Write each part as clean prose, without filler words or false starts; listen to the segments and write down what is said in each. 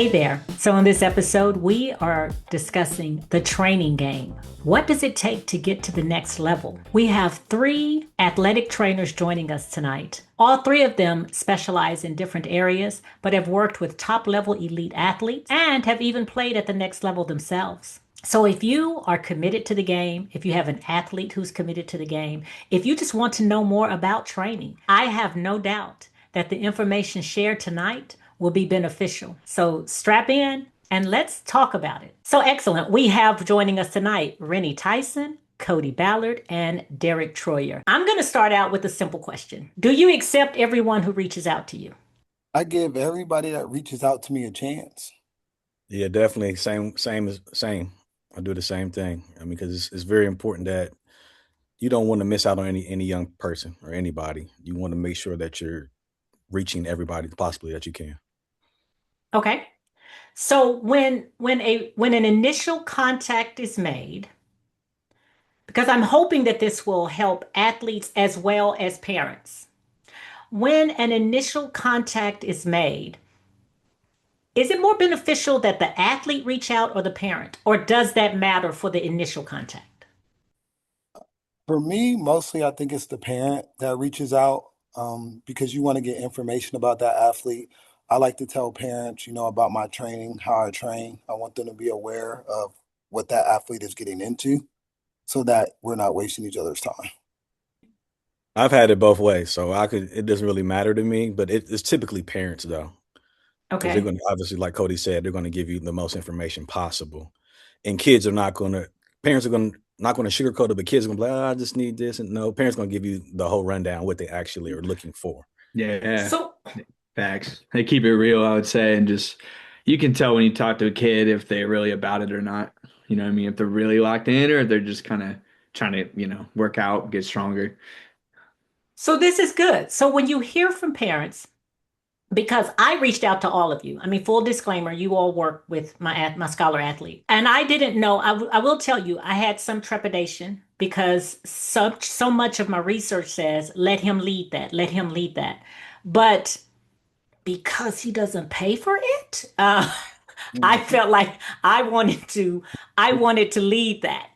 Hey there. So, in this episode, we are discussing the training game. What does it take to get to the next level? We have three athletic trainers joining us tonight. All three of them specialize in different areas, but have worked with top level elite athletes and have even played at the next level themselves. So, if you are committed to the game, if you have an athlete who's committed to the game, if you just want to know more about training, I have no doubt that the information shared tonight will be beneficial. So strap in and let's talk about it. So excellent. We have joining us tonight Rennie Tyson, Cody Ballard, and Derek Troyer. I'm going to start out with a simple question. Do you accept everyone who reaches out to you? I give everybody that reaches out to me a chance. Yeah, definitely. Same. I do the same thing. I mean, because it's very important that you don't want to miss out on any young person or anybody. You want to make sure that you're reaching everybody possibly that you can. Okay. So when an initial contact is made, because I'm hoping that this will help athletes as well as parents. When an initial contact is made, is it more beneficial that the athlete reach out or the parent, or does that matter for the initial contact? For me, mostly I think it's the parent that reaches out because you want to get information about that athlete. I like to tell parents, about my training, how I train. I want them to be aware of what that athlete is getting into so that we're not wasting each other's time. I've had it both ways, so it doesn't really matter to me, but it's typically parents though, because they're Okay. going to obviously, like Cody said, they're going to give you the most information possible, and kids are not going to. Parents are going to not going to sugarcoat it, but kids are going to be like, oh, I just need this, and no, parents are going to give you the whole rundown what they actually are looking for. Yeah, So, facts. They keep it real, I would say, and just you can tell when you talk to a kid if they're really about it or not. You know what I mean? If they're really locked in or if they're just kind of trying to, work out, get stronger. so this is good. So when you hear from parents, because I reached out to all of you. I mean, full disclaimer, you all work with my scholar athlete. And I didn't know, I will tell you, I had some trepidation because so much of my research says, let him lead that, let him lead that. But because he doesn't pay for it, I Mhm. felt like I wanted to lead that.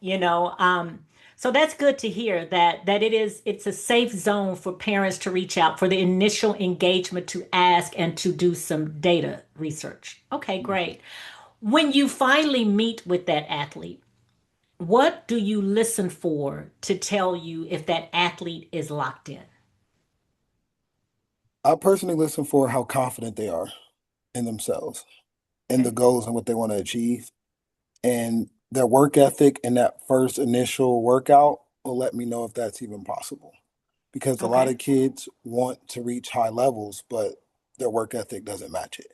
So that's good to hear that it's a safe zone for parents to reach out for the initial engagement to ask and to do some data research. Okay, great. When you finally meet with that athlete, what do you listen for to tell you if that athlete is locked in? I personally listen for how confident they are in themselves and the Okay. goals and what they want to achieve. And their work ethic in that first initial workout will let me know if that's even possible. Because a lot Okay. of kids want to reach high levels, but their work ethic doesn't match it.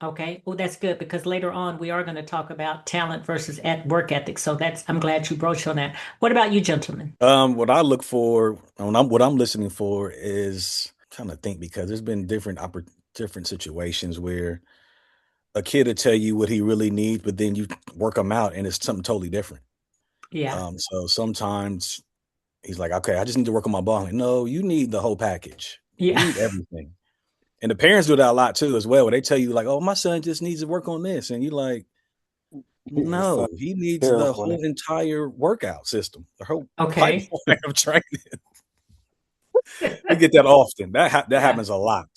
Okay. Well, that's good because later on we are going to talk about talent versus at work ethics. So I'm glad you broached on that. What about you, gentlemen? What I look for what I'm listening for is trying to think because there's been different situations where a kid will tell you what he really needs, but then you work them out and it's something totally different. Yeah. So sometimes he's like, okay, I just need to work on my ball. I'm like, no, you need the whole package. You Yeah. need everything. And the parents do that a lot too, as well, where they tell you like, oh, my son just needs to work on this. And you're like, It's no, he needs the terrible. whole entire workout system, the whole Okay. pipeline of training. We get that often. That Yeah. happens a lot.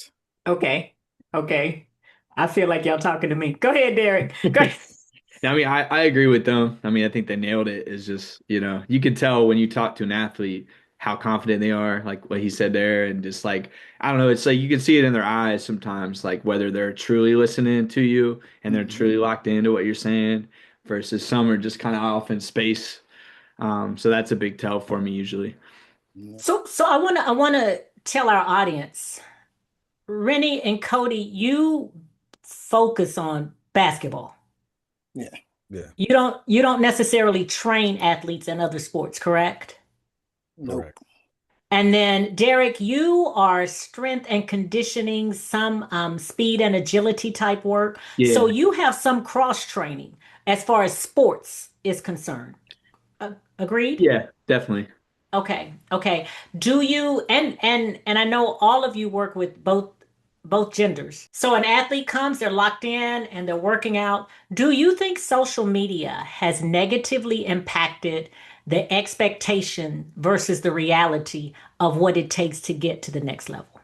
Okay. Okay. I feel like y'all talking to me. Go ahead, Derek. Go ahead. I mean, I agree with them. I mean, I think they nailed it. It's just, you can tell when you talk to an athlete how confident they are, like what he said there, and just like, I don't know, it's like you can see it in their eyes sometimes, like whether they're truly listening to you and they're Mhm. truly locked into what you're saying versus some are just kind of off in space. So that's a big tell for me usually. Yeah. So I wanna tell our audience, Rennie and Cody, you focus on basketball. Yeah. Yeah, You don't necessarily train athletes in other sports, correct? Nope. correct. And then, Derek, you are strength and conditioning, some speed and agility type work. So Yeah. you have some cross training as far as sports is concerned. Agreed? Yeah, definitely. Okay. Okay. Do you and I know all of you work with both both genders. So an athlete comes, they're locked in and they're working out. Do you think social media has negatively impacted the expectation versus the reality of what it takes to get to the next level?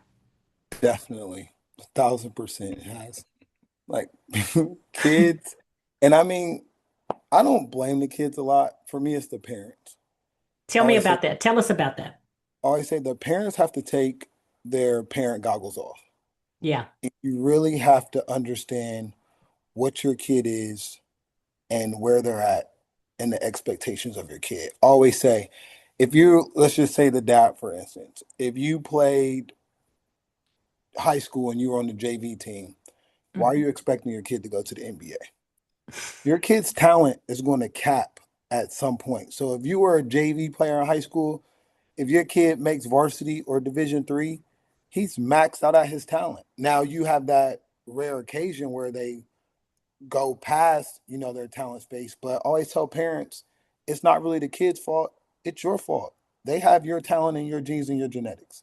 Definitely, 1,000% it has. Like kids, and I mean, I don't blame the kids a lot. For me, it's the parents. Tell I me always say, about that. Tell us about that. the parents have to take their parent goggles off. Yeah. You really have to understand what your kid is and where they're at and the expectations of your kid. Always say, if you, let's just say the dad, for instance, if you played high school and you were on the JV team, why are Mhm. you expecting your kid to go to the NBA? Your kid's talent is going to cap at some point. So if you were a JV player in high school, if your kid makes varsity or Division 3, he's maxed out at his talent. Now you have that rare occasion where they go past, their talent space. But always tell parents, it's not really the kid's fault. It's your fault. They have your talent and your genes and your genetics.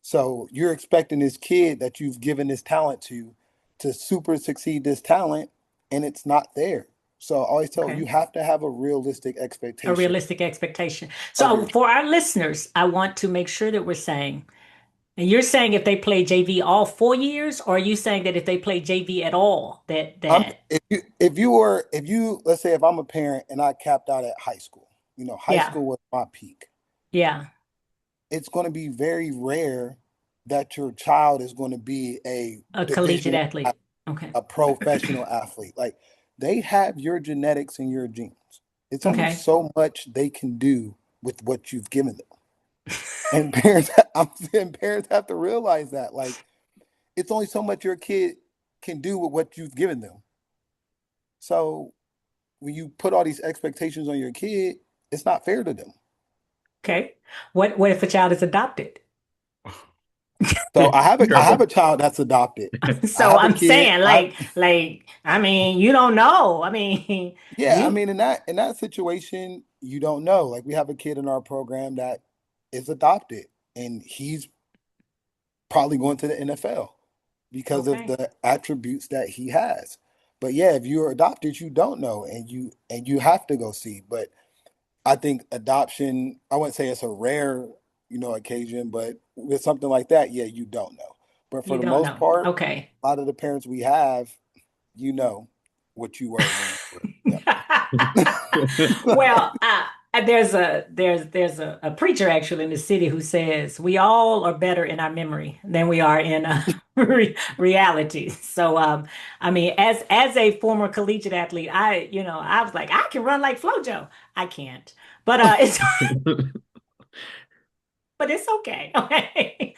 So you're expecting this kid that you've given this talent to super succeed this talent, and it's not there. So I always tell Okay. you have to have a realistic A expectation realistic expectation. of So your for our listeners, I want to make sure that we're saying, and you're saying if they play JV all 4 years, or are you saying that if they play JV at all, that I'm that if you let's say if I'm a parent and I capped out at high school, high yeah, school was my peak. yeah, It's going to be very rare that your child is going to be a a collegiate division, athlete. Okay. a professional athlete. Like they have your genetics and your genes. It's only Okay. so much they can do with what you've given them. And parents, I'm saying parents have to realize that. Like it's only so much your kid can do with what you've given them. So when you put all these expectations on your kid, it's not fair to them. Okay. What if a child is adopted? So I have Trouble. a child that's adopted. I So have a I'm kid. saying I mean, you don't know. I mean, Yeah, I you mean, in that situation, you don't know. Like we have a kid in our program that is adopted, and he's probably going to the NFL because of okay. the attributes that he has. But yeah, if you're adopted, you don't know, and you have to go see. But I think adoption, I wouldn't say it's a rare, occasion, but with something like that, yeah, you don't know. But for You the don't most know. part, Okay. a lot of the parents we have, you know what you were when you were young. Well, there's a preacher actually in the city who says we all are better in our memory than we are in reality. So I mean, as a former collegiate athlete, I was like, I can run like FloJo. I can't, but it's but it's okay. Okay.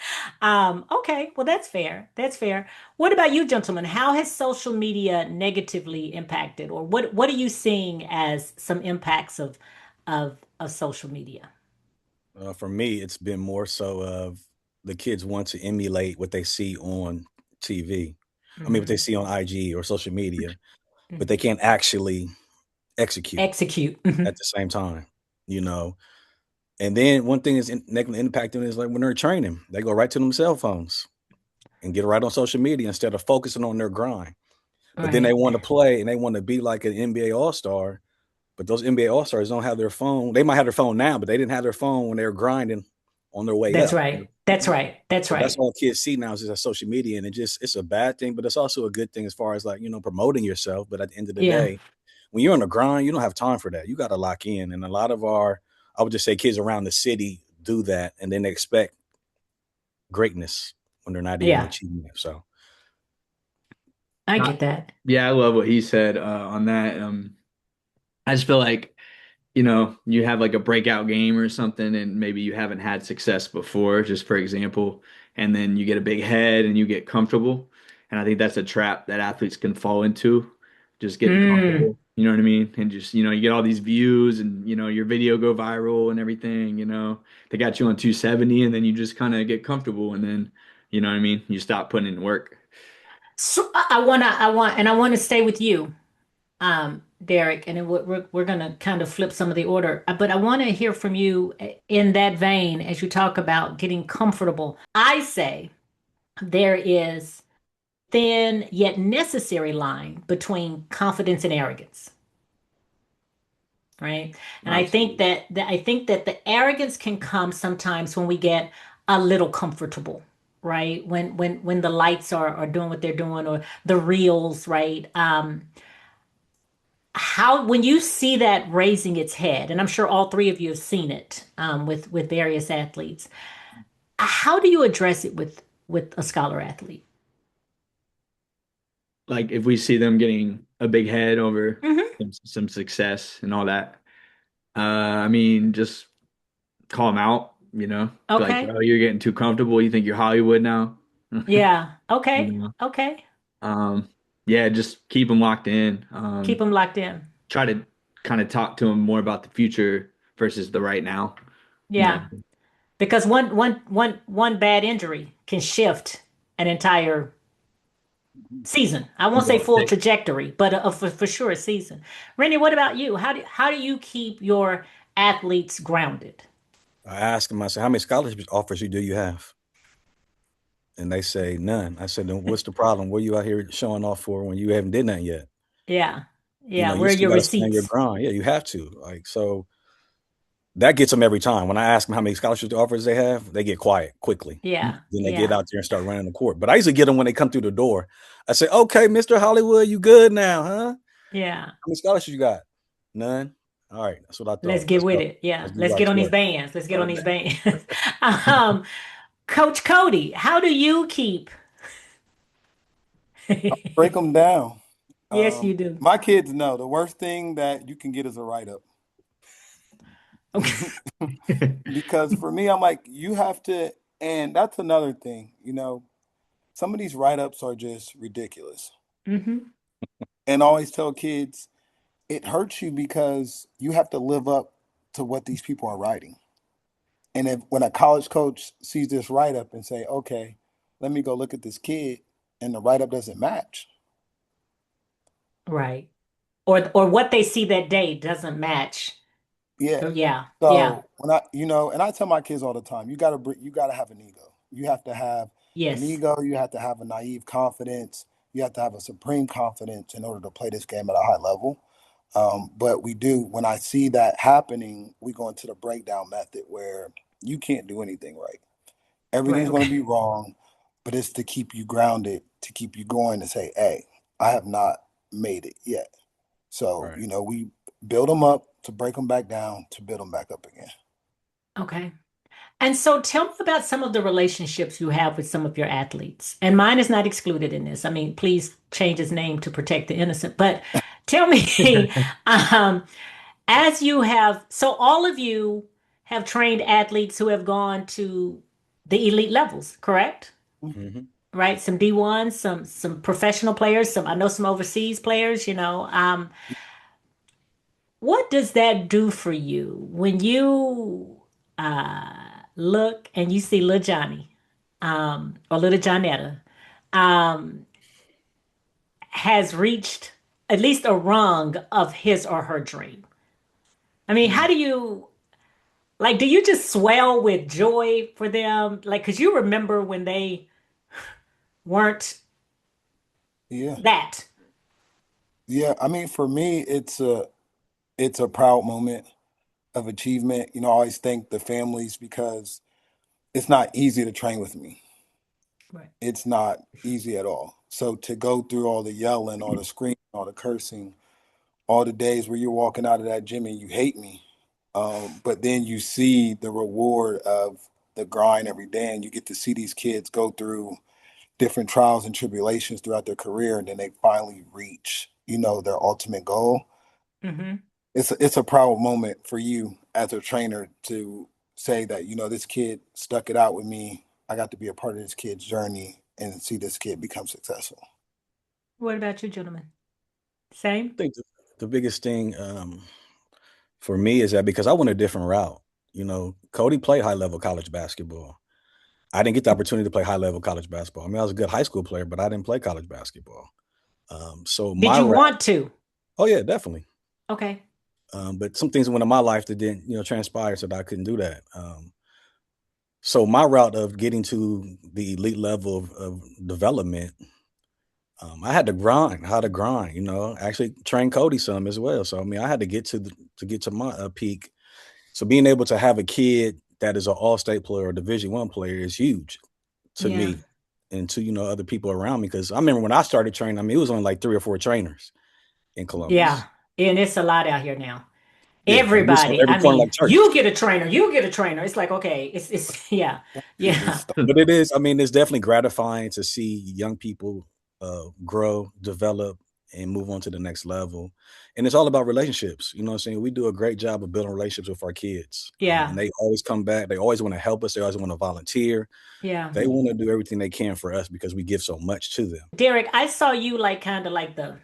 Okay. Well, that's fair. That's fair. What about you, gentlemen? How has social media negatively impacted, or what are you seeing as some impacts of social media? For me, it's been more so of the kids want to emulate what they see on TV. I mean, what they Hmm. see on IG or social media, but they Hmm. can't actually execute Execute. Hmm. at the same time, you know. And then one thing is negatively impacting is like when they're training, they go right to them cell phones and get right on social media instead of focusing on their grind. But then they Right. want to play and they want to be like an NBA All Star. But those NBA All Stars don't have their phone. They might have their phone now, but they didn't have their phone when they were grinding on their way That's up. right. That's right. That's So that's right. all kids see now is just social media, and it's a bad thing, but it's also a good thing as far as like promoting yourself. But at the end of the Yeah. day, when you're on the grind, you don't have time for that. You got to lock in, and a lot of I would just say, kids around the city do that, and then they expect greatness when they're not even Yeah. achieving it. So I get that. Yeah, I love what he said on that. I just feel like you have like a breakout game or something, and maybe you haven't had success before, just for example, and then you get a big head and you get comfortable. And I think that's a trap that athletes can fall into, just getting Mm. comfortable. You know what I mean? And just, you get all these views and, your video go viral and everything, they got you on 270 and then you just kind of get comfortable and then, you know what I mean? You stop putting in work. So I want to stay with you, Derek, and we're going to kind of flip some of the order. But I want to hear from you in that vein as you talk about getting comfortable. I say there is thin yet necessary line between confidence and arrogance, right? And Absolutely. I think that the arrogance can come sometimes when we get a little comfortable, right? When the lights are doing what they're doing, or the reels, right? How, when you see that raising its head, and I'm sure all three of you have seen it, with various athletes, how do you address it with a scholar athlete? Like if we see them getting a big head over Hmm. some success and all that, I mean, just call them out, be like, Okay. bro, you're getting too comfortable. You think you're Hollywood now, Yeah. you Okay. know? Okay. Um, yeah, just keep them locked in. Keep them locked in. Try to kind of talk to them more about the future versus the right now. You know, Yeah. Because one bad injury can shift an entire season. I won't say well, full trajectory, but for sure a season. Randy, what about you? How do you keep your athletes grounded? I asked them, I said, how many scholarship offers do you have? And they say none. I said, then what's the problem? What are you out here showing off for when you haven't did nothing yet? Yeah. You Yeah. know, you Where are still your got to stand your receipts? ground. Yeah, you have to. Like, so that gets them every time. When I ask them how many scholarship offers they have, they get quiet quickly. Yeah. Then they get Yeah. out there and start running the court. But I usually get them when they come through the door. I say, okay, Mr. Hollywood, you good now, huh? How Yeah. many scholarships you got? None. All right, that's what I Let's thought. get Let's with go. it. Yeah. Let's get Let's back get to on these work. bands. Let's get on Right these back. bands. um, Coach Cody, how do you keep? Break them down. Yes, you do. My kids know the worst thing that you can get is a write up. Okay. Because for me, I'm like, you have to, and that's another thing, some of these write ups are just ridiculous. Hmm. And I always tell kids, it hurts you because you have to live up to what these people are writing. And if when a college coach sees this write up and say, okay, let me go look at this kid, and the write up doesn't match. Right. Or what they see that day doesn't match. Yeah. Yeah. Yeah. So when and I tell my kids all the time, you gotta have an ego. You have to have an Yes. ego. You have to have a naive confidence. You have to have a supreme confidence in order to play this game at a high level. But we do. When I see that happening, we go into the breakdown method where you can't do anything right. Right. Everything's going to Okay. be wrong, but it's to keep you grounded, to keep you going, to say, "Hey, I have not made it yet." So Right. we build them up to break them back down to build them back up again. Okay. And so tell me about some of the relationships you have with some of your athletes. And mine is not excluded in this. I mean, please change his name to protect the innocent. But tell me, um, as you have, so all of you have trained athletes who have gone to the elite levels, correct? Hmm. Right? Some D1, some professional players, some, I know some overseas players, what does that do for you when you look and you see little Johnny, or little Johnetta, um, has reached at least a rung of his or her dream? I mean, how Mm. do you, like, do you just swell with joy for them? Like, because you remember when they weren't Yeah, that. yeah. I mean, for me, it's a proud moment of achievement. I always thank the families because it's not easy to train with me. Right. It's not easy at all. So to go through all the yelling, all the screaming, all the cursing, all the days where you're walking out of that gym and you hate me, but then you see the reward of the grind every day, and you get to see these kids go through different trials and tribulations throughout their career, and then they finally reach, their ultimate goal. Hmm. It's a proud moment for you as a trainer to say that, this kid stuck it out with me. I got to be a part of this kid's journey and see this kid become successful. What about you, gentlemen? I Same? think the biggest thing for me is that because I went a different route. Cody played high level college basketball. I didn't get the opportunity to play high level college basketball. I mean, I was a good high school player, but I didn't play college basketball. So Did my you route, want to? oh yeah, definitely. Okay. But some things went in my life that didn't, transpire so that I couldn't do that. So my route of getting to the elite level of development I had to grind, how to grind, actually train Cody some as well. So I mean, I had to get to my peak. So being able to have a kid that is an all-state player or Division I player is huge to Yeah. me and to other people around me. Because I remember when I started training, I mean, it was only like 3 or 4 trainers in Yeah. Columbus. And it's a lot out here now. Yeah, and this on Everybody. every I corner like mean, church. you get a trainer, you get a trainer. It's like, okay, it's yeah. It Yeah. just starts. But it is, I mean, it's definitely gratifying to see young people grow, develop, and move on to the next level. And it's all about relationships. You know what I'm saying? We do a great job of building relationships with our kids. Yeah. And they always come back. They always want to help us. They always want to volunteer. Yeah. They want to do everything they can for us because we give so much to them. Derek, I saw you like kind of like the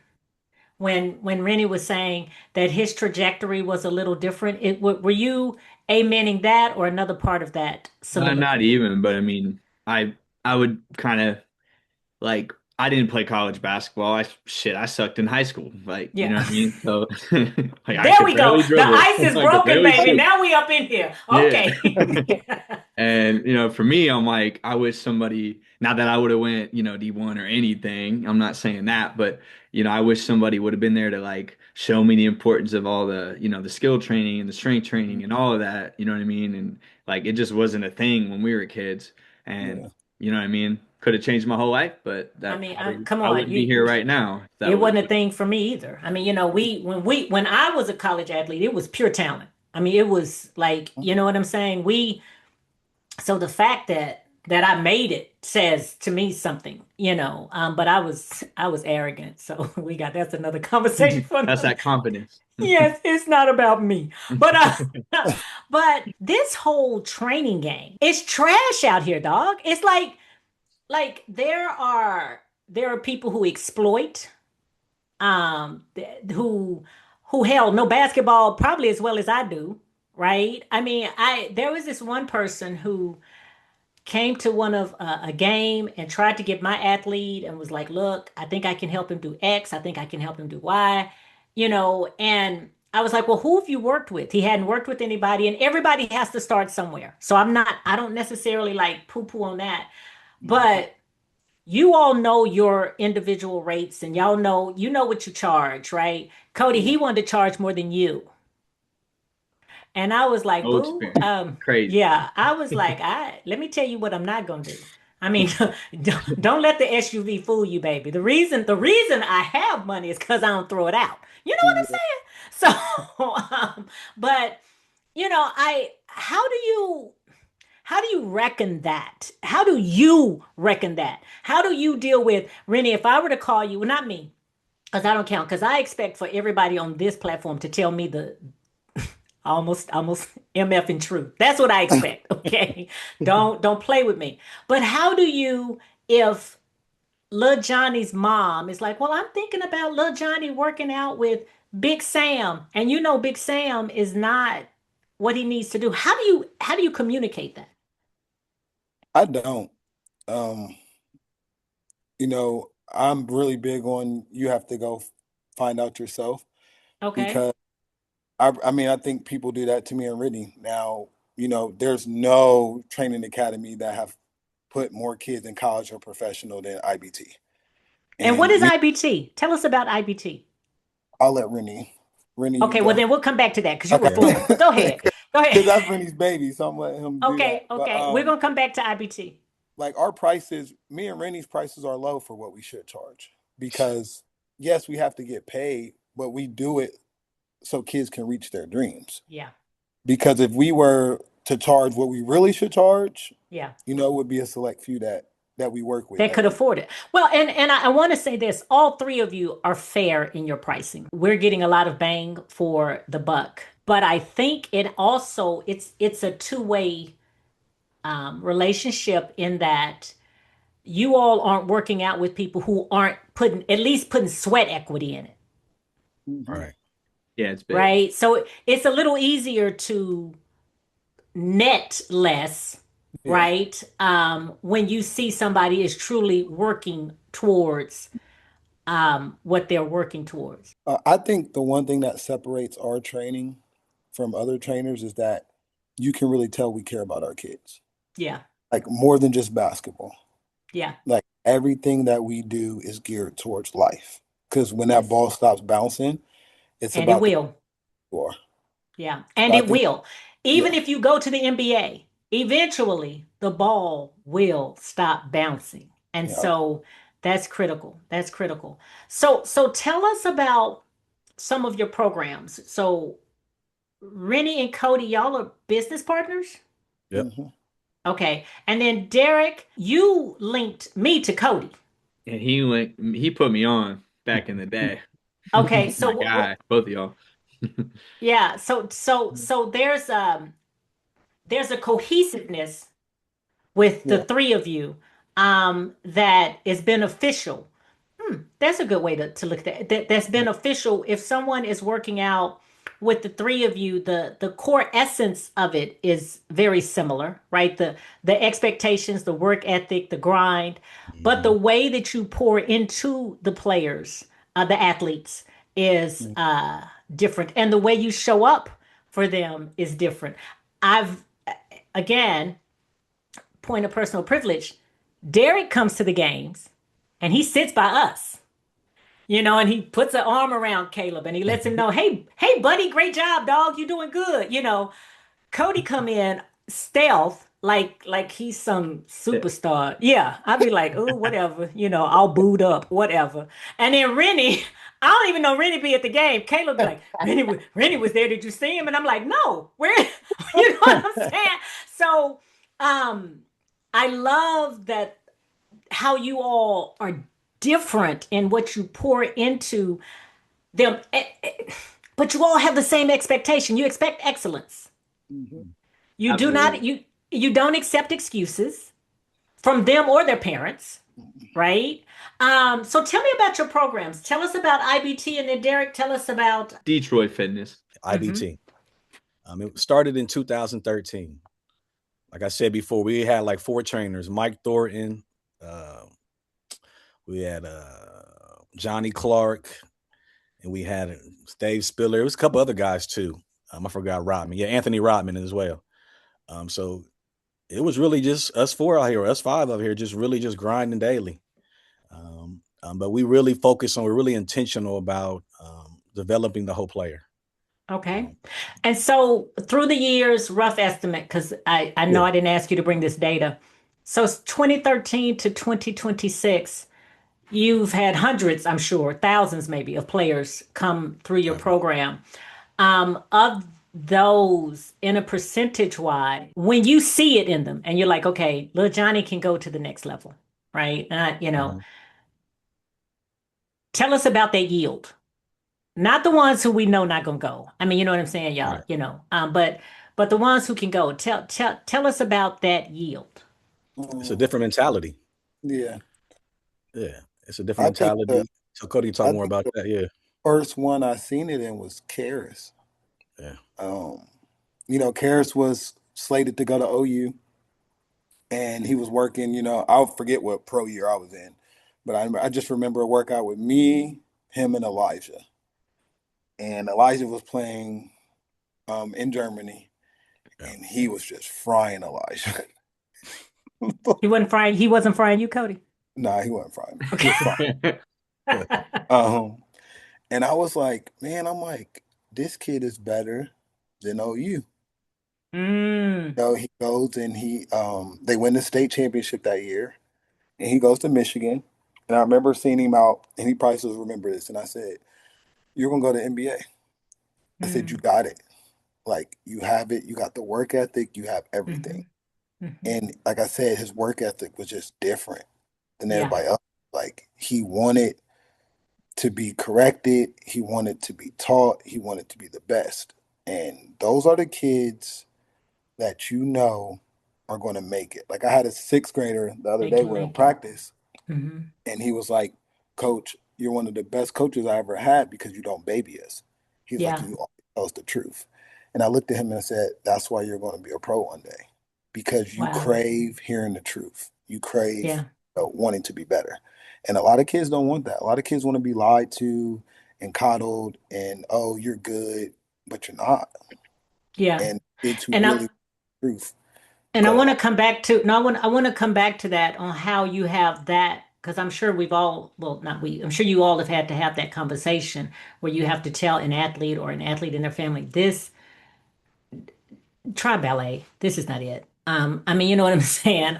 when Rennie was saying that his trajectory was a little different. Were you amening that or another part of that Not soliloquy? even, but I mean, I would kind of like I didn't play college basketball. I sucked in high school. Like, you Yeah. know what I mean? So like I There could we go. barely The dribble. ice is I could broken, barely baby. shoot. Now we up in here. Yeah. Okay. And for me, I'm like, I wish somebody, not that I would have went, D1 or anything. I'm not saying that, but I wish somebody would have been there to like show me the importance of all the, the skill training and the strength training and all of that, you know what I mean? And like it just wasn't a thing when we were kids. And Yeah. you know what I mean? Could have changed my whole life, but I that mean, probably come I on. wouldn't be here right now if that It would wasn't have. a thing for me either. I mean, when I was a college athlete, it was pure talent. I mean, it was like, you know what I'm saying? So the fact that I made it says to me something, but I was arrogant. So that's another conversation for That's another. that confidence. Yes, it's not about me. But but this whole training game, it's trash out here, dog. It's like there are people who exploit, who hell know basketball probably as well as I do, right? I mean, I there was this one person who came to one of a game and tried to get my athlete and was like, "Look, I think I can help him do X. I think I can help him do Y," and I was like, "Well, who have you worked with?" He hadn't worked with anybody, and everybody has to start somewhere. So I don't necessarily like poo-poo on that, but you all know your individual rates and you know what you charge, right? Cody, Yeah. he wanted to charge more than you. And I was like, No boo, experience. Crazy. yeah. I was like, let me tell you what I'm not gonna do. I mean, don't let the SUV fool you, baby. The reason I have money is because I don't throw it out. You know Yeah. what I'm saying? So, but how do you reckon that? How do you reckon that? How do you deal with Rennie? If I were to call you, well, not me, because I don't count, because I expect for everybody on this platform to tell me the almost MF and true. That's what I expect. Okay. Don't play with me. But how do you if Lil Johnny's mom is like, well, I'm thinking about Lil Johnny working out with Big Sam, and Big Sam is not what he needs to do. How do you communicate that? I don't. Um, I'm really big on you have to go find out yourself Okay. because I mean I think people do that to me already. Now, there's no training academy that have put more kids in college or professional than IBT. And what And is IBT? Tell us about IBT. I'll let Rennie, you Okay, well go. then we'll come back to that because you were Okay. flowing. But go ahead. Go Because ahead. that's Rennie's baby, so I'm letting him do that. Okay, But okay. We're gonna come back to IBT. like our prices, me and Rennie's prices are low for what we should charge because yes, we have to get paid, but we do it so kids can reach their dreams. Yeah, Because if we were to charge what we really should charge, yeah. it would be a select few that we work with That that could do. afford it. Well, and I want to say this: all three of you are fair in your pricing. We're getting a lot of bang for the buck, but I think it's a two-way relationship in that you all aren't working out with people who aren't putting sweat equity in it, Mhm. Right. Yeah, it's big. right? So it's a little easier to net less, Yeah. right? When you see somebody is truly working towards what they're working towards. I think the one thing that separates our training from other trainers is that you can really tell we care about our kids, Yeah, like more than just basketball. yeah, Like everything that we do is geared towards life. Because when that Yes. ball stops bouncing, it's And it about the will. score. Yeah. So And I it think, will. Even yeah, if you go to the NBA, eventually the ball will stop bouncing. And yeah, so that's critical. That's critical. So tell us about some of your programs. So Rennie and Cody, y'all are business partners? Yep. hmm Okay. And then Derek, you linked me to Cody. And he put me on back in the day. Okay. He's So my what guy, both of y'all. yeah, so there's a cohesiveness with the yeah, three of you that is beneficial. That's a good way to look at that. That's yeah, beneficial if someone is working out with the three of you. The core essence of it is very similar, right? The expectations, the work ethic, the grind, but the Hmm. way that you pour into the players, the athletes, is mm, different, and the way you show up for them is different. I've again point of personal privilege. Derek comes to the games, and he sits by us, and he puts an arm around Caleb and he lets him know, hey, buddy, great job, dog. You doing good. Cody come in stealth, like he's some superstar. Yeah, I'd be like, oh, whatever, all booed up, whatever. And then Rennie, I don't even know Rennie be at the game. Caleb be like, Rennie was there. Did you see him? And I'm like, no, where? You know what I'm saying? So, um, I love that how you all are different in what you pour into them, but you all have the same expectation. You expect excellence. mhm, You do not Absolutely. you don't accept excuses from them or their parents, right? So tell me about your programs. Tell us about IBT, and then Derek, tell us about. Detroit Fitness. Mhm. IBT. It started in 2013. Like I said before, we had like four trainers: Mike Thornton, uh, we had Johnny Clark, and we had Dave Spiller. It was a couple other guys too. I forgot Rodman. Yeah, Anthony Rodman as well. So it was really just us four out here, us five out here, just really just grinding daily. But we really focus on, we're really intentional about developing the whole player. Okay. Um, And so through the years, rough estimate, because I know yeah, I didn't ask you to bring this data. So it's 2013 to 2026. You've had hundreds, I'm sure, thousands maybe, of players come through your yeah. program. Of those, in a percentage wise, when you see it in them and you're like, okay, little Johnny can go to the next level, right? Mhm. Tell us about that yield. Not the ones who we know not gonna go. I mean, you know what I'm saying, y'all, Right. but the ones who can go. Tell us about that yield. It's a mm, different mentality. yeah. Yeah, it's a different I think the mentality. So Cody can talk I more think about the that. Yeah, first one I seen it in was Karis. yeah. Um, Karis was slated to go to OU, and he was working. I'll forget what pro year I was in, but I just remember a workout with me, him, and Elijah. And Elijah was playing in Germany, Yeah. and he was just frying Elijah. He wasn't frying you, Cody. Nah, he wasn't frying me. He Okay. was frying. Um, and I was like, man, I'm like, this kid is better than OU. Mm, He goes and they win the state championship that year, and he goes to Michigan. And I remember seeing him out, and he probably still remember this. And I said, "You're gonna go to NBA." I said, "You mm, got it. Like you have it. You got the work ethic. You have everything." mhm, mhm. And like I said, his work ethic was just different than Yeah, everybody else. Like he wanted to be corrected. He wanted to be taught. He wanted to be the best. And those are the kids that are going to make it. Like I had a sixth grader the other they day. can We're in make it. practice, Hmm. and he was like, "Coach, you're one of the best coaches I ever had because you don't baby us." He's like, Yeah. "You always tell us the truth." And I looked at him and I said, "That's why you're going to be a pro one day, because you Wow. crave hearing the truth. You crave Yeah. wanting to be better." And a lot of kids don't want that. A lot of kids want to be lied to and coddled, and oh, you're good, but you're not. Yeah. And kids who And I really want truth and I go want on. to come back to no, I want to come back to that on how you have that because I'm sure we've all, well, not we, I'm sure you all have had to have that conversation where you have to tell an athlete or an athlete in their family, this, try ballet. This is not it. I mean, you know what I'm saying?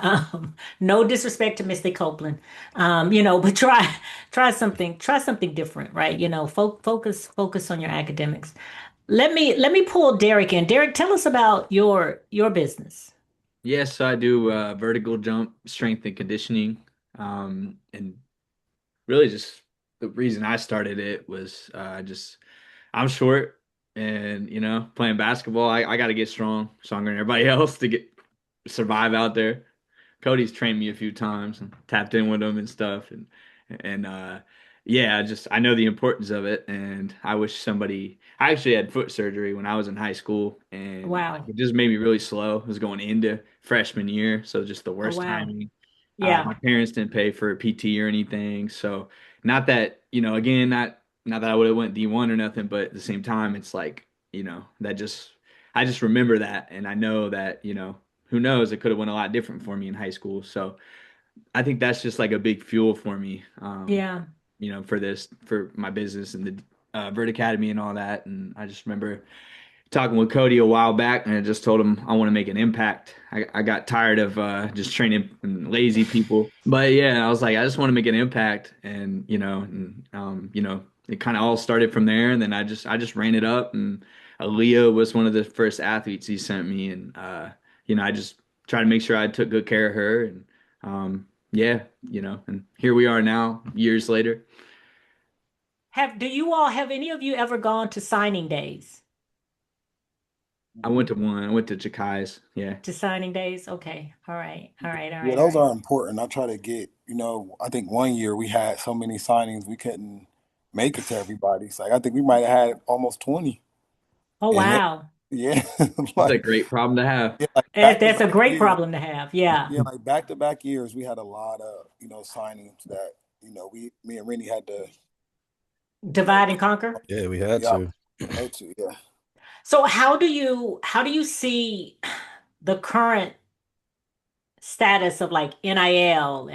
No disrespect to Misty Copeland. But try something different, right? Focus on your academics. Let me pull Derek in. Derek, tell us about your business. Yes, so I do vertical jump strength and conditioning. And really just the reason I started it was just I'm short and playing basketball, I got to get strong, stronger than everybody else to get survive out there. Cody's trained me a few times and tapped in with him and stuff and yeah, I know the importance of it and I wish somebody I actually had foot surgery when I was in high school and Wow. it just made me really slow. It was going into freshman year, so just the Oh, worst wow. timing. Yeah. My parents didn't pay for a PT or anything, so not that, again, not that I would have went D1 or nothing, but at the same time it's like, that just I just remember that and I know that, who knows, it could have went a lot different for me in high school. So I think that's just like a big fuel for me, Yeah. for my business and the Vert Academy and all that. And I just remember talking with Cody a while back, and I just told him I want to make an impact. I got tired of just training lazy people, but yeah, I was like, I just want to make an impact, and it kind of all started from there, and then I just ran it up, and Aaliyah was one of the first athletes he sent me, and I just tried to make sure I took good care of her, and yeah, and here we are now, years later. Do you all have any of you ever gone to signing days? I went to one. I went to Jakai's. Yeah. To signing days? Okay. All right. All right. All Yeah, right. All those right. are important. I try to get, I think one year we had so many signings we couldn't make it to everybody. So like, I think we might have had almost 20. Oh, And then, wow. yeah, It's a like great problem to have. yeah, like back to That's a back great years. problem to have. Yeah. Yeah, like back to back years, we had a lot of, signings that, me and Rennie had to, Divide and get, conquer. Yeah, we had yeah, to. had to, yeah. So how do you see the current status of like NIL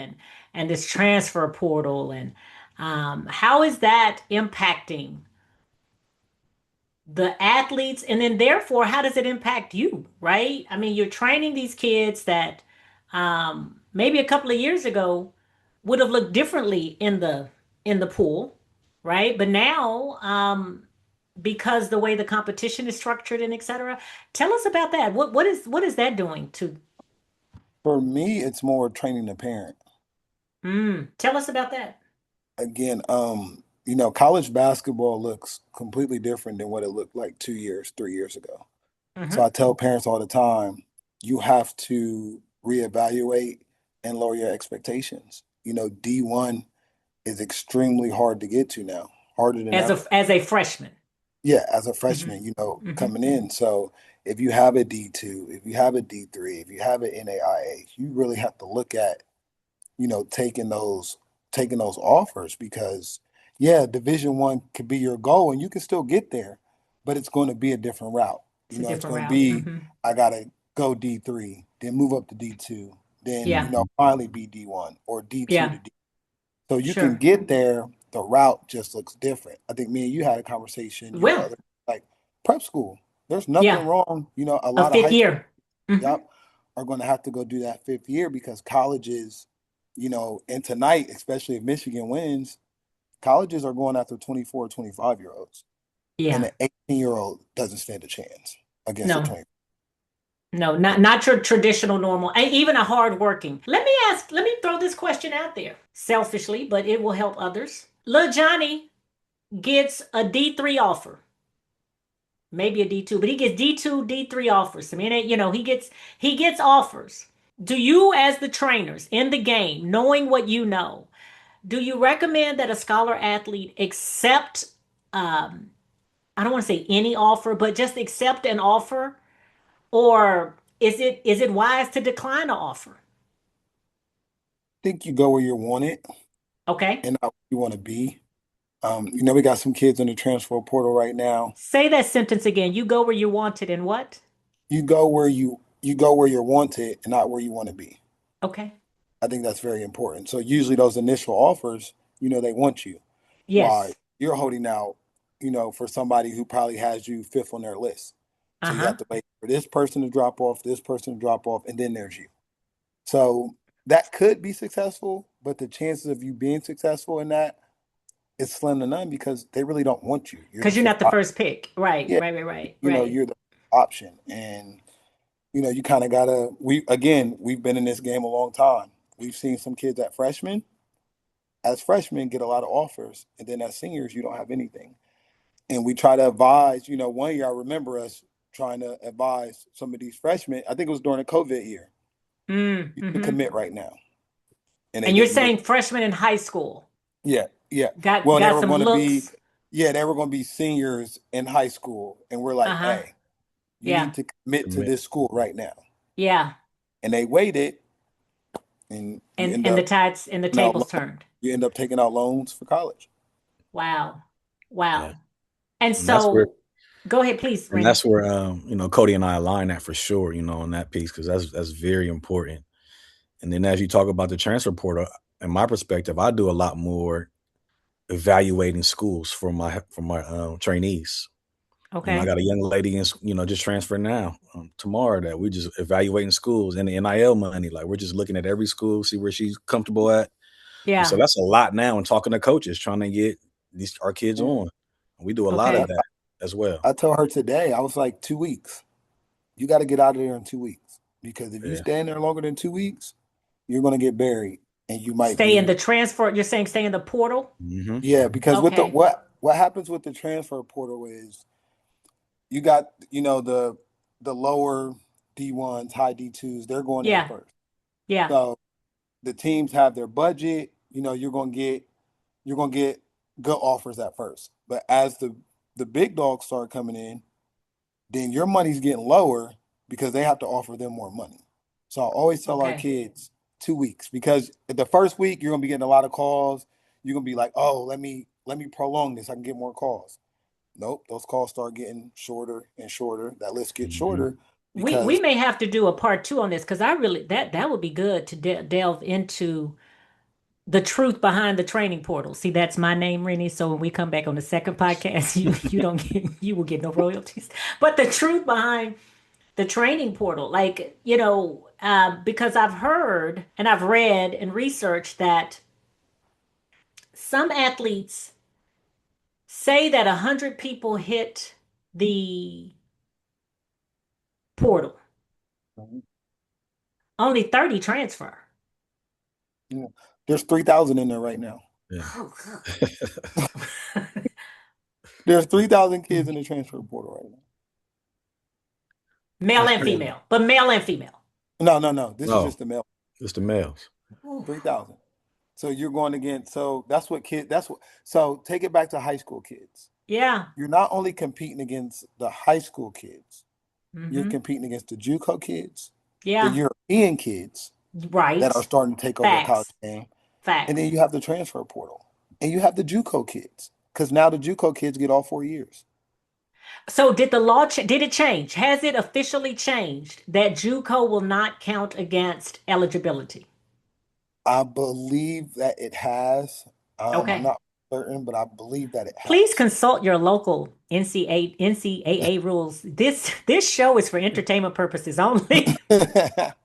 and this transfer portal and how is that impacting the athletes and then therefore how does it impact you, right? I mean, you're training these kids that maybe a couple of years ago would have looked differently in the pool, right? But now because the way the competition is structured and et cetera, tell us about that. What is that doing to For me, it's more training the parent. tell us about that. Again, college basketball looks completely different than what it looked like 2 years, 3 years ago. So Hmm. I tell parents all the time, you have to reevaluate and lower your expectations. D1 is extremely hard to get to now, harder than As a ever. as a freshman. Yeah, as a Hmm. freshman, Hmm. coming in. So if you have a D2, if you have a D3, if you have an NAIA, you really have to look at taking those offers because yeah, Division 1 could be your goal and you can still get there, but it's going to be a different route. It's a It's different going to route. be Hmm. I gotta go D3, then move up to D2, then Yeah. finally be D1 or D2 to Yeah. D. So you can Sure. get there. The route just looks different. I think me and you had a conversation. Well, Like prep school. There's nothing yeah. wrong. A A lot of fifth high school, year. Hmm. yep, are going to have to go do that 5th year because colleges, and tonight, especially if Michigan wins, colleges are going after 24, 25-year-olds. And Yeah. an 18-year-old doesn't stand a chance against a No. 20. No, not your traditional normal, and even a hard working. Let me throw this question out there, selfishly, but it will help others. Lil Johnny gets a D3 offer, maybe a D2, but he gets D2, D3 offers. I mean, he gets offers. Do you, as the trainers in the game, knowing what you know, do you recommend that a scholar athlete accept, um, I don't want to say any offer, but just accept an offer? Or is it wise to decline an offer? I think you go where you want it Okay. and not where you want to be. We got some kids in the transfer portal right now. Say that sentence again. You go where you want it and what? You go where you go where you're wanted and not where you want to be. Okay. I think that's very important. So usually those initial offers, they want you. Why Yes. you're holding out, for somebody who probably has you fifth on their list. So you Uh-huh. have to wait for this person to drop off, this person to drop off, and then there's you. So that could be successful, but the chances of you being successful in that is slim to none because they really don't want you. You're the Because you're fifth not the option. first pick. Right, Yeah, right, right, right, right. you're the option. And you kind of gotta we've been in this game a long time. We've seen some kids at as freshmen get a lot of offers, and then as seniors, you don't have anything. And we try to advise, one year I remember us trying to advise some of these freshmen. I think it was during the COVID year. You can Mm-hmm. commit right now. And they And you're didn't listen. saying freshmen in high school Yeah, yeah. got Well, they got were some going to be, looks. yeah, they were going to be seniors in high school. And we're like, Uh-huh. hey, you Yeah. need to commit to Commit. this school right now. Yeah. And they waited, and you And end and the up tides and the taking out tables turned. taking out loans for college. Wow. Yeah. Wow. And And that's where so go ahead, please, and Rennie. that's where Cody and I align that for sure, on that piece because that's very important. And then as you talk about the transfer portal, in my perspective, I do a lot more evaluating schools for my trainees. I Okay. got a young lady in, just transferring now tomorrow that we just evaluating schools and the NIL money. Like we're just looking at every school, see where she's comfortable at. And so Yeah. that's a lot now. And talking to coaches, trying to get our kids Yeah. on. We do a lot of Okay. that as well. I told her today, I was like, 2 weeks. You got to get out of there in 2 weeks because if you Yeah. stay in there longer than 2 weeks, you're going to get buried and you might Stay in be. the transfer. You're saying stay in the portal? Hmm. Yeah, because with the Okay. what happens with the transfer portal is you got, the lower D1s, high D2s, they're going in Yeah. first. Yeah. So the teams have their budget, you're going to get good offers at first. But as the big dogs start coming in, then your money's getting lower because they have to offer them more money. So I always tell our Okay. kids 2 weeks because the first week you're gonna be getting a lot of calls. You're gonna be like, oh, let me prolong this. I can get more calls. Nope, those calls start getting shorter and shorter. That list gets Hmm. shorter We because may have to do a part two on this because I really that would be good to delve into the truth behind the training portal. See, that's my name, Rennie. So when we come back on the second podcast, you don't get you will get no royalties. But the truth behind the training portal, like because I've heard and I've read and researched that some athletes say that 100 people hit the portal, only 30 transfer. yeah, there's 3,000 in there right now. Yeah. Oh, There's 3,000 kids in the transfer portal right now. male It's and crazy. female, but male and female. No, no, no. This is No, just the male. it's the males. Ooh. 3,000. So you're going again. So so take it back to high school kids. Yeah. You're not only competing against the high school kids, you're Mm-hmm. competing against the JUCO kids, the Yeah. European kids that are Right. starting to take over the college Facts. game. And Facts. then you have the transfer portal. And you have the JUCO kids. Because now the JUCO kids get all 4 years. So did the law did it change? Has it officially changed that JUCO will not count against eligibility? I believe that it has. I'm Okay. not certain, but I believe that it Please has. consult your local NCAA rules. This show is for entertainment purposes only.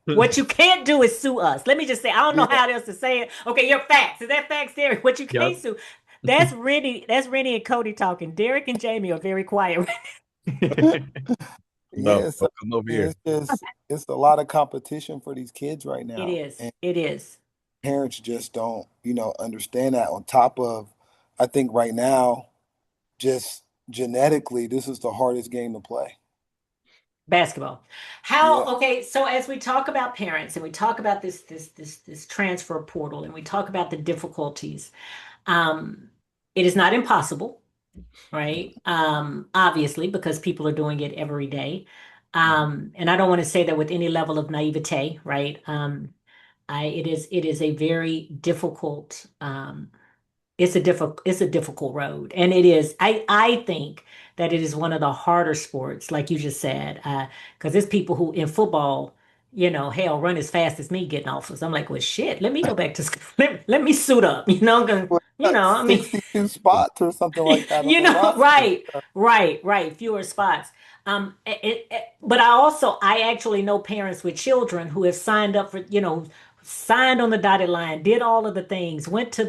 What you can't do is sue us. Let me just say, I don't know Yeah, how else to say it. Okay, your facts. Is that facts, Derek? What you can't Yep. sue. That's Rennie and Cody talking. Derek and Jamie are very quiet. No, yeah. So don't come over here. it's just it's a lot of competition for these kids right It now. is. And It is. parents just don't, understand that. On top of, I think right now, just genetically, this is the hardest game to play. Basketball. Yeah. Okay, so as we talk about parents and we talk about this transfer portal and we talk about the difficulties, um, it is not impossible, right? Obviously, because people are doing it every day. Mhm. And I don't want to say that with any level of naivete, right? It is a very difficult it's a difficult road, and it is. I think that it is one of the harder sports, like you just said, because there's people who in football hell, run as fast as me getting offers. I'm like, well, shit, let me go back to school. Let me suit up, 'cause, Well, I mean, 62 spots or something like that on the roster. right, right, fewer spots. But I actually know parents with children who have signed up for, signed on the dotted line, did all of the things, went to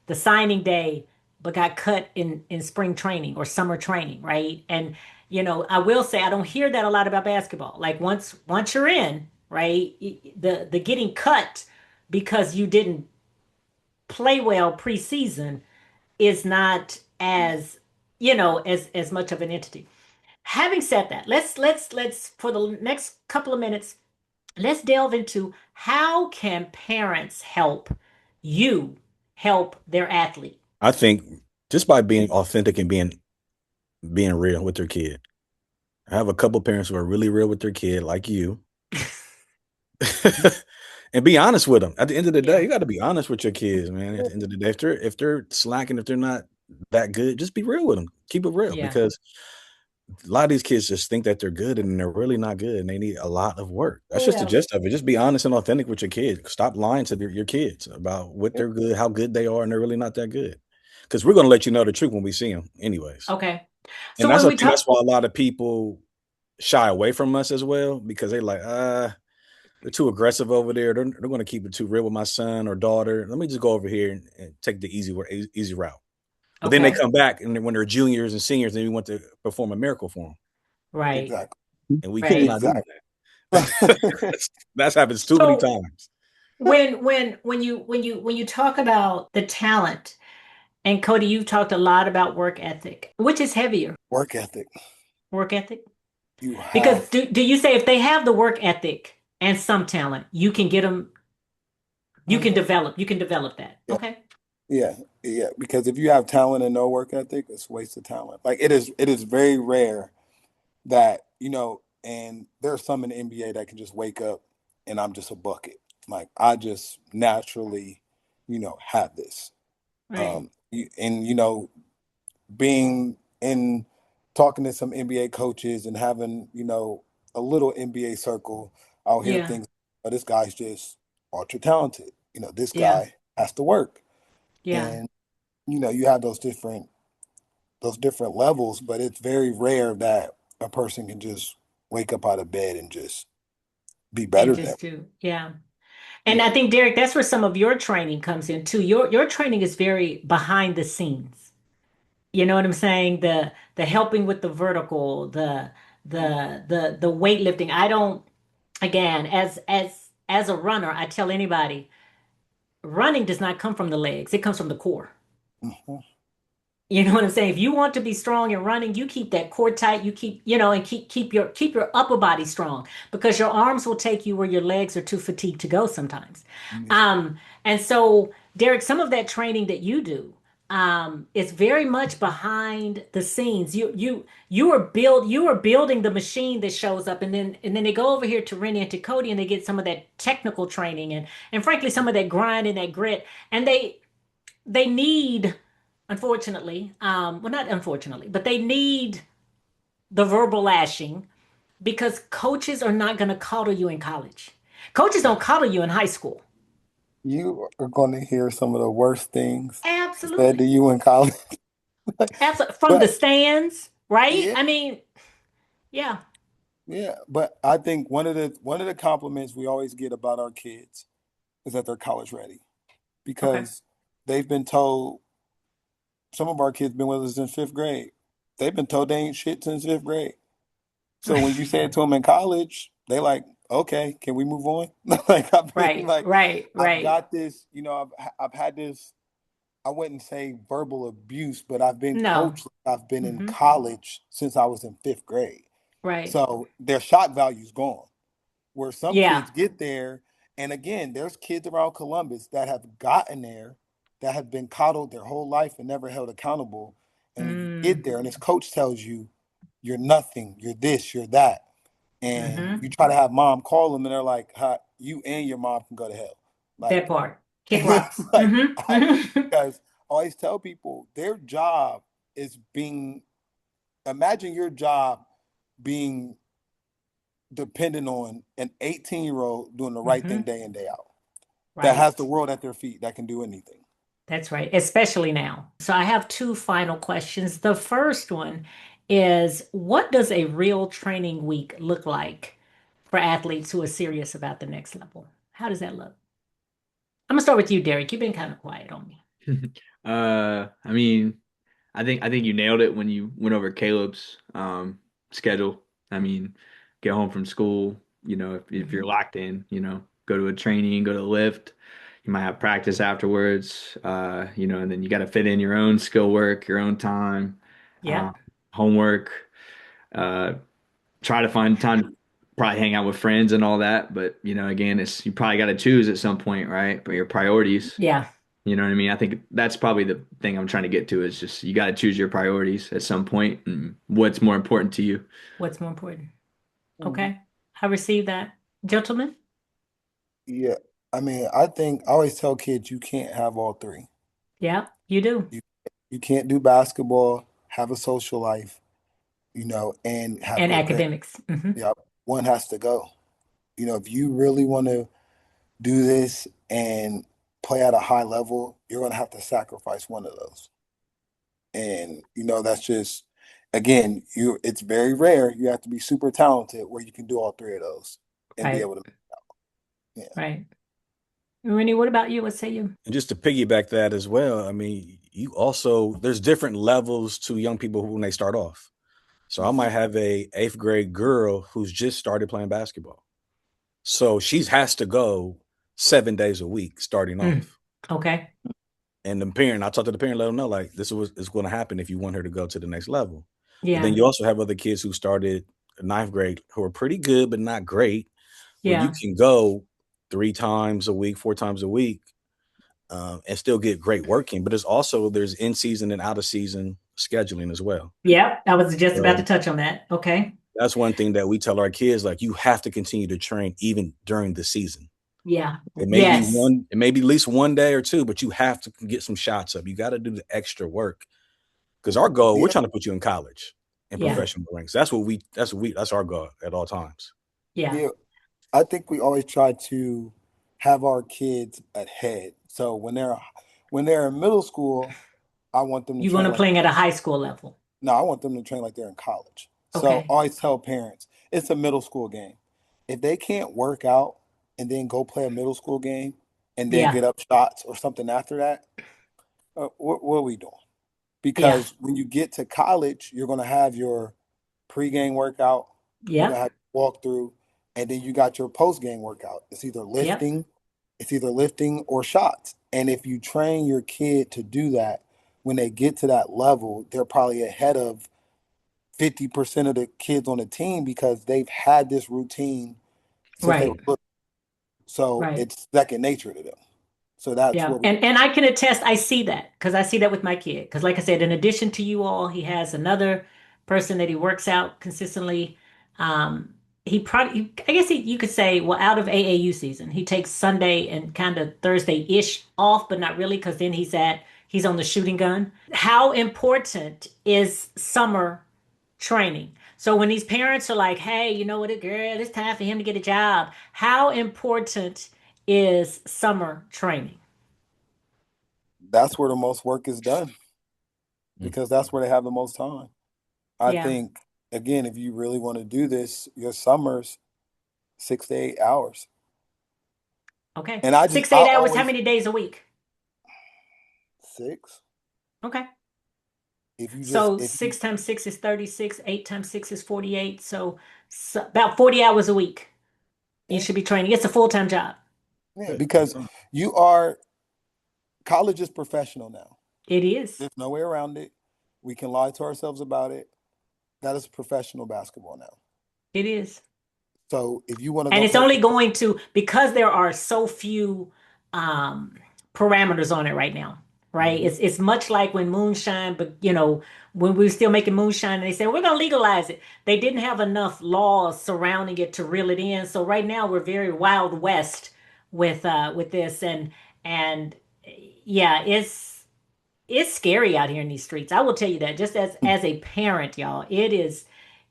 the signing day, but got cut in spring training or summer training, right? And I will say I don't hear that a lot about basketball. Like once you're in, right, the getting cut because you didn't play well preseason is not as much of an entity. Having said that, let's for the next couple of minutes, let's delve into how can parents you help their athlete. I think just by being authentic and being real with their kid. I have a couple parents who are really real with their kid, like you, and be honest with them. At the end of the day, Yeah, you got to be honest with your kids, man. At the end of the day, if they're slacking, if they're not that good, just be real with them. Keep it real yeah, because a lot of these kids just think that they're good and they're really not good, and they need a lot of work. That's just the yeah. gist of it. Just be honest and authentic with your kids. Stop lying to your kids about what they're good, how good they are, and they're really not that good. Because we're going to let you know the truth when we see them, anyways. Okay. And So that's when I we think that's talk, why a lot of people shy away from us as well because they like, they're too aggressive over there. They're going to keep it too real with my son or daughter. Let me just go over here and take the easy route. But then they okay, come back and when they're juniors and seniors, then we want to perform a miracle for them, right, Exactly. and we right. cannot do Exactly. that. That's happened too many So times. when you talk about the talent, and Cody, you've talked a lot about work ethic. Which is heavier, Work ethic. work ethic? You Because have, do you say if they have the work ethic and some talent, you can get them, mhm, you can develop that. yeah, Okay. yeah, yeah. Because if you have talent and no work ethic, it's a waste of talent. Like it is very rare that, and there are some in the NBA that can just wake up and I'm just a bucket. Like I just naturally, have this. Right. And being in talking to some NBA coaches and having, a little NBA circle, I'll hear Yeah. things, oh, this guy's just ultra talented. This Yeah. guy has to work. Yeah. And, you have those different levels, but it's very rare that a person can just wake up out of bed and just be And better than. just do. Yeah. And Yeah. I think Derek, that's where some of your training comes in too. Your training is very behind the scenes. You know what I'm saying? The helping with the vertical, the weightlifting. I don't again, as a runner, I tell anybody, running does not come from the legs. It comes from the core. Mhm. You know what I'm saying? If you want to be strong and running, you keep that core tight. You keep, and keep your upper body strong because your arms will take you where your legs are too fatigued to go sometimes. Yeah. And so, Derek, some of that training that you do is very much behind the scenes. You are building the machine that shows up, and then they go over here to Rennie and to Cody, and they get some of that technical training and frankly some of that grind and that grit, and they need, unfortunately, well, not unfortunately, but they need the verbal lashing because coaches are not going to coddle you in college. Coaches don't coddle you in high school. You are going to hear some of the worst things said to Absolutely. you in college. Absolutely. From the But stands, right? yeah, I mean, yeah. yeah. But I think one of the compliments we always get about our kids is that they're college ready Okay. because they've been told some of our kids been with us since fifth grade. They've been told they ain't shit since fifth grade. So when you say it to them in college, they like, okay, can we move on? Like I mean, Right, like right, I've right. got this, I've had this. I wouldn't say verbal abuse, but I've been No. coached. Like I've been in Hmm. college since I was in fifth grade. Right. So their shot value's gone. Where some Yeah. kids get there, and again, there's kids around Columbus that have gotten there, that have been coddled their whole life and never held accountable. And when you get Mm. there, and this coach tells you, you're nothing, you're this, you're that, and Hmm. you try to have mom call them, and they're like, "Huh, you and your mom can go to hell." That Like, part. Kick it's rocks. like Hmm. Hmm. because I always tell people their job is being. Imagine your job being depending on an 18-year-old doing the right thing Hmm. day in, day out, that Right. has the world at their feet, that can do anything. That's right, especially now. So I have two final questions. The first one is, what does a real training week look like for athletes who are serious about the next level? How does that look? I'm gonna start with you, Derek. You've been kind of quiet on me. I mean, I think you nailed it when you went over Caleb's schedule. I mean, get home from school, if you're Hmm. locked in, go to a training, go to the lift. You might have practice afterwards, and then you got to fit in your own skill work, your own time, uh, Yep. homework. Uh, Try to find time to probably hang out with friends and all that. But again, it's you probably got to choose at some point, right? But your priorities. Yeah. You know what I mean? I think that's probably the thing I'm trying to get to is just you got to choose your priorities at some point and what's more important to you. What's more important? Mhm. Okay. I received that. Gentlemen? Yeah. I mean, I think I always tell kids you can't have all three. Yeah, you do. You you can't do basketball, have a social life, and have And a great, academics. Hmm. yeah, one has to go. If you really want to do this and play at a high level, you're going to have to sacrifice one of those. And that's just, again, it's very rare. You have to be super talented where you can do all three of those and be Right. able to, yeah. Right. Rennie, what about you? What say you? And just to piggyback that as well, I mean, you also there's different levels to young people when they start off. So I might Mhm. have a eighth grade girl who's just started playing basketball. So she has to go 7 days a week starting Mm. off. Okay. And the parent, I talk to the parent, let them know like this is going to happen if you want her to go to the next level. But then Yeah. you also have other kids who started ninth grade who are pretty good but not great, where you Yeah. can go 3 times a week, 4 times a week, and still get great working. But there's in season and out of season scheduling as well. Yeah. I was just about to So touch on that. Okay. that's one thing that we tell our kids, like you have to continue to train even during the season. Yeah. Yes. It may be at least 1 day or two, but you have to get some shots up. You got to do the extra work because our goal, we're Yeah, trying to put you in college and Yeah. professional ranks. That's our goal at all times. Yeah. yeah. I think we always try to have our kids ahead. So when they're in middle school, I want them to You want train to like playing at a high school level. no, I want them to train like they're in college. So I Okay. always tell parents, it's a middle school game. If they can't work out and then go play a middle school game and then Yeah. get up shots or something after that, what are we doing? Yeah. Because when you get to college, you're going to have your pregame workout, you're going to Yep. have walkthrough, and then you got your postgame workout. Yep. It's either lifting or shots. And if you train your kid to do that, when they get to that level, they're probably ahead of 50% of the kids on the team because they've had this routine since they were Right. little. So Right. it's second nature to them. So that's Yeah. where we, And I can attest, I see that because I see that with my kid. Because like I said, in addition to you all, he has another person that he works out consistently. Um, he probably, I guess you could say, well, out of AAU season, he takes Sunday and kind of Thursday-ish off, but not really because then he's on the shooting gun. How important is summer training? So when these parents are like, hey, you know what, girl, it's time for him to get a job. How important is summer training? that's where the most work is done Mm. because that's where they have the most time. I Yeah. think, again, if you really want to do this, your summers, 6 to 8 hours. Okay. And Six to I 8 hours, how always many days a week? six. Okay. So If you, six times six is 36, eight times six is 48. So about 40 hours a week you yeah, should be training. It's a full-time job. yeah, Yeah, because you are, college is professional now. It is. There's no way around it. We can lie to ourselves about it. That is professional basketball now. It is. So if you want to And go it's play, only going to, because there are so few um, parameters on it right now, right? Mhm. It's much like when moonshine, but when we were still making moonshine and they said, we're going to legalize it. They didn't have enough laws surrounding it to reel it in. So right now we're very wild west with this and yeah, it's scary out here in these streets. I will tell you that just as a parent, y'all, it is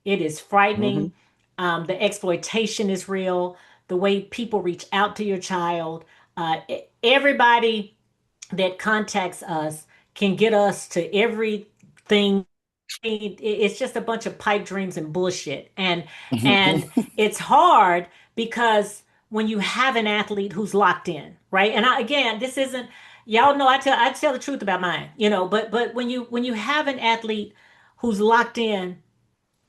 hmm frightening. The exploitation is real. The way people reach out to your child. Everybody that contacts us can get us to everything. It's just a bunch of pipe dreams and bullshit. And it's hard because when you have an athlete who's locked in, right? And again, this isn't, y'all know I tell the truth about mine, but when you have an athlete who's locked in,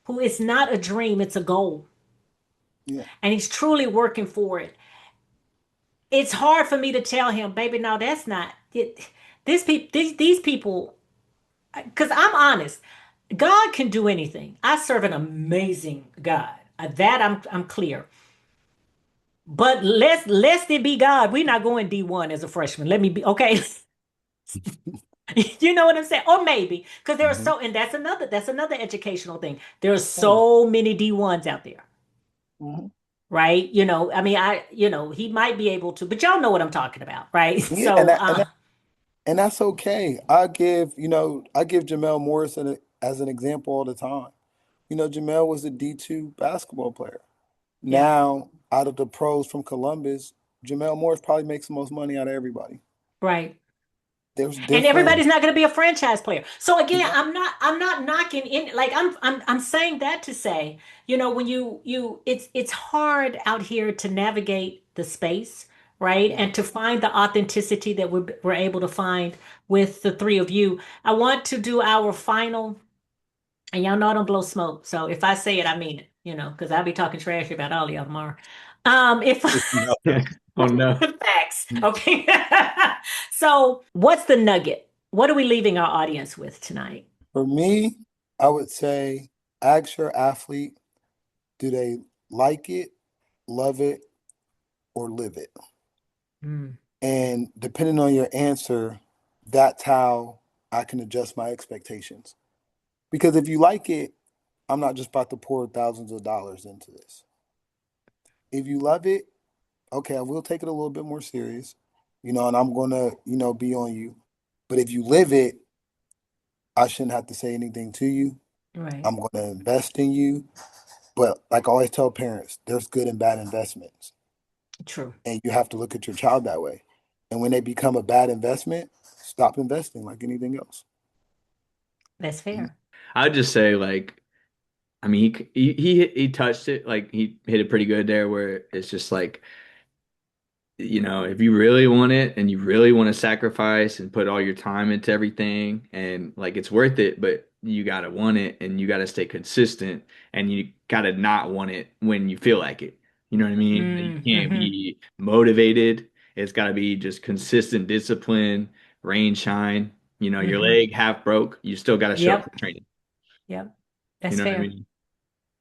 who it's not a dream, it's a goal, Yeah. and he's truly working for it. It's hard for me to tell him, baby, no, that's not it. These people, because I'm honest, God can do anything. I serve an amazing God. That I'm clear. But lest it be God, we're not going D1 as a freshman. Let me be okay. You know what I'm saying? Or maybe because there are Mhm. so, and that's another educational thing. There are Oh, so many D1s out there, mhm. right? I mean, he might be able to, but y'all know what I'm talking about, right? Yeah, So, and that's okay. I give Jamel Morris as an example all the time. Jamel was a D2 basketball player. yeah. Now, out of the pros from Columbus, Jamel Morris probably makes the most money out of everybody. Right. There's And different. everybody's not going to be a franchise player. So again, Exactly. I'm not knocking in, like I'm saying that to say, when it's hard out here to navigate the space, right? Yeah. And to find the authenticity that we're able to find with the three of you. I want to do our final, and y'all know I don't blow smoke. So if I say it, I mean it, because I'll be talking trash about all of y'all tomorrow. If No. Oh no. Facts. Okay. So, what's the nugget? What are we leaving our audience with tonight? For me, I would say ask your athlete, do they like it, love it, or live it? Mm, And depending on your answer, that's how I can adjust my expectations. Because if you like it, I'm not just about to pour thousands of dollars into this. If you love it, okay, I will take it a little bit more serious, and I'm gonna, be on you. But if you live it, I shouldn't have to say anything to you. right. I'm gonna invest in you. But like I always tell parents, there's good and bad investments. True. And you have to look at your child that way. And when they become a bad investment, stop investing like anything else. That's Mhm. fair. I would just say like, I mean, he touched it, like he hit it pretty good there, where it's just like, if you really want it and you really want to sacrifice and put all your time into everything and like it's worth it, but you gotta want it and you gotta stay consistent and you gotta not want it when you feel like it. You know what I mean? Like, you can't Mm-hmm. be motivated. It's gotta be just consistent discipline, rain, shine. Your Mm-hmm. leg half broke, you still gotta show up for Yep. training. Yep. You That's know what I fair. mean?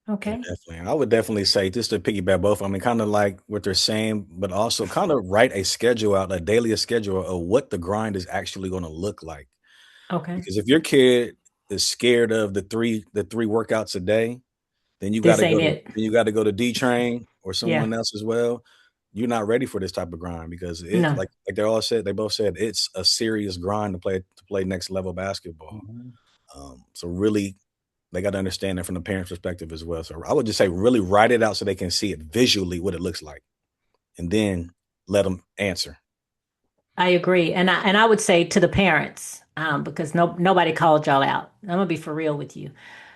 Yeah, Okay. definitely. I would definitely say just to piggyback both. I mean, kind of like what they're saying, but also kind of write a schedule out, a daily schedule of what the grind is actually going to look like. Okay. Because if your kid is scared of the three workouts a day, then This ain't it. you got to go to D train or Yeah. someone else as well. You're not ready for this type of grind because it's No, like they both said it's a serious grind to play next level basketball. Mhm. So really, they got to understand that from the parent's perspective as well. So I would just say really write it out so they can see it visually what it looks like, and then let them answer. I agree. And I would say to the parents, because nobody called y'all out. I'm gonna be for real with you.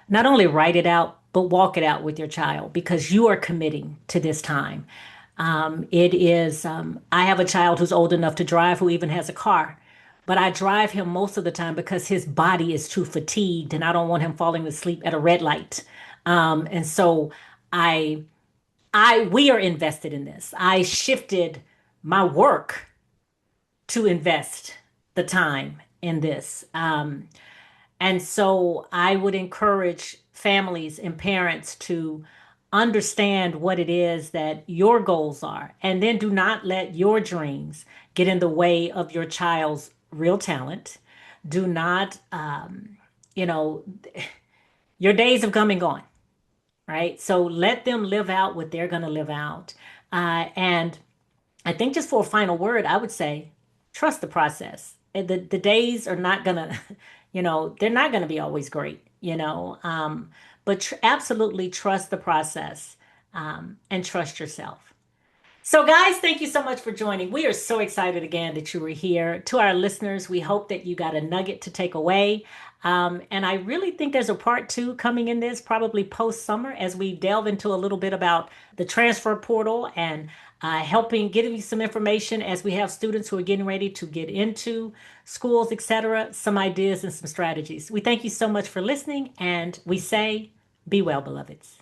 Not only write it out, but walk it out with your child because you are committing to this time. It is, I have a child who's old enough to drive who even has a car, but I drive him most of the time because his body is too fatigued and I don't want him falling asleep at a red light. And so I, we are invested in this. I shifted my work to invest the time in this. And so I would encourage families and parents to understand what it is that your goals are. And then do not let your dreams get in the way of your child's real talent. Do not, you know, your days have come and gone, right? So let them live out what they're going to live out. And I think just for a final word, I would say trust the process. The days are not gonna, they're not gonna be always great, but absolutely trust the process. and trust yourself. So, guys, thank you so much for joining. We are so excited again that you were here. To our listeners, we hope that you got a nugget to take away. And I really think there's a part two coming in this, probably post summer, as we delve into a little bit about the transfer portal and helping getting you some information as we have students who are getting ready to get into schools, etc., some ideas and some strategies. We thank you so much for listening, and we say, be well, beloveds.